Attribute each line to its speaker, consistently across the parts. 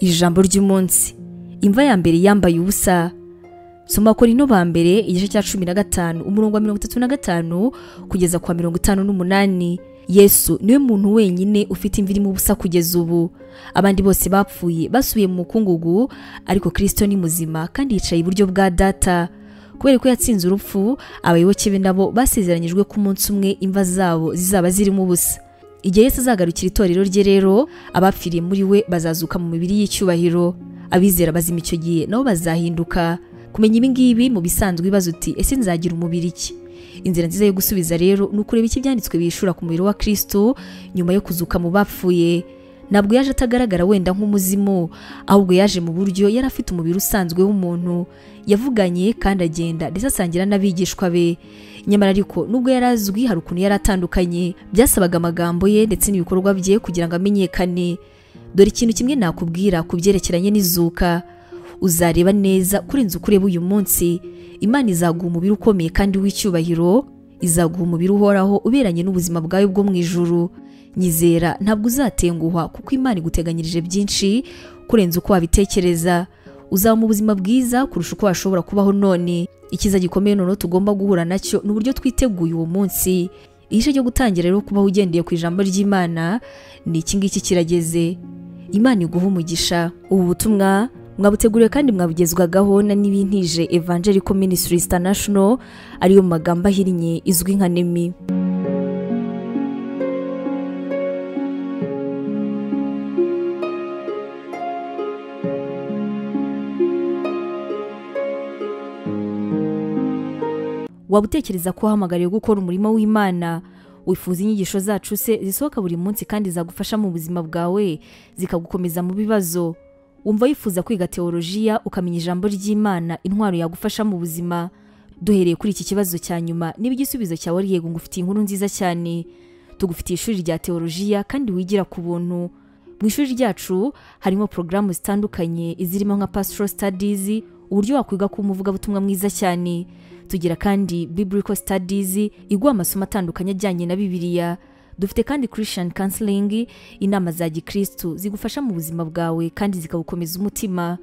Speaker 1: Ijambo ry'umunsi. Imva ya mbere yambaye ubusa. Soma Korinto ba mbere igice cya 15 umurongo wa 35 kugeza kwa 58. Yesu niwe muntu wenyine ufite imviri mu busa kugeza ubu. Abandi bose bapfuye basubiye mu mukungugu, ariko Kristo ni muzima kandi yicaye iburyo bwa Data. Kubera ko yatsinze urupfu, abayoboke be nabo basezeranyijwe ku munsi umwe imva zabo zizaba ziri mu busa. Igihe Yesu azagarukira itorero rye rero, abapfiriye muri we bazazuka mu mibiri y'icyubahiro. Abizera bazima icyo gihe nabo bazahinduka. Kumenya ibi ngibi mu bisanzwe bibaza uti ese nzagira umubiri iki? Inzira nziza yo gusubiza rero ni ukureba iki byanditswe bishura ku mubiri wa Kristo nyuma yo kuzuka mu bapfuye. Ntabwo yaje atagaragara wenda nk'umuzimu, ahubwo yaje mu buryo yari afite umubiri usanzwe w'umuntu. Yavuganye kandi agenda ndetse asangira n'abigishwa be. Nyamara ariko nubwo yari azwi, hari ukuntu yari atandukanye. Byasabaga amagambo ye ndetse n'ibikorwa bye kugira ngo amenyekane. Dore ikintu kimwe nakubwira ku byerekeranye n'izuka: uzareba neza kurenza uko ureba uyu munsi. Imana izaguha umubiri ukomeye kandi w'icyubahiro, izaguha umubiri uhoraho uberanye n'ubuzima bwawe bwo mu ijuru. Nyizera ntabwo uzatenguhwa, kuko Imana iguteganyirije byinshi kurenza uko wabitekereza. Uzaba mu buzima bwiza kurusha uko washobora kubaho none. Ikiza gikomeye noneho tugomba guhura nacyo ni uburyo twiteguye uwo munsi. Igihe cyo gutangira rero kubaho ugendeye ku ijambo ry'Imana ni iki ngiki kirageze. Imana iguha umugisha. Ubu butumwa mwabuteguriwe kandi mwabugezwagaho na Nibintije Evangelical Ministries International, ariyo mu magambo ahinnye izwi nka NEMI. Wabutekereza ko uhamagariye gukora umurimo w'Imana? Wifuza inyigisho zacu se zisohoka buri munsi kandi zagufasha mu buzima bwawe, zikagukomeza mu bibazo? Wumva wifuza kwiga teolojiya ukamenya ijambo ry'Imana, intwaro yagufasha mu buzima? Duhereye kuri iki kibazo cya nyuma, niba igisubizo cyawe ari yego, ngufitiye inkuru nziza cyane. Tugufitiye ishuri rya teolojiya kandi wigira ku buntu. Mu ishuri ryacu harimo porogaramu zitandukanye izirimo nka pastoral studies, uburyo wakwiga kuba umuvugabutumwa mwiza cyane. Tugira kandi biblical studies, iguha amasomo atandukanye ajyanye na Bibiliya. Dufite kandi Christian counseling, inama za Gikristo zigufasha mu buzima bwawe kandi zikagukomeza umutima.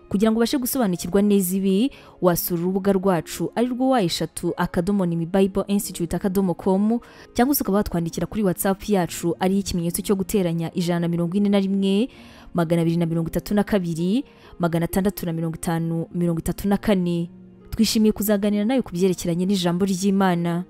Speaker 1: Kugira ngo ubashe gusobanukirwa neza ibi, wasura urubuga rwacu ari rwo wa#NEMIBibleInstitute.com, cyangwa ukaba watwandikira kuri WhatsApp yacu ari ikimenyetso cyo guteranya 141 232 650 34. Twishimiye kuzaganira nawe ku byerekeranye n'ijambo ry'Imana.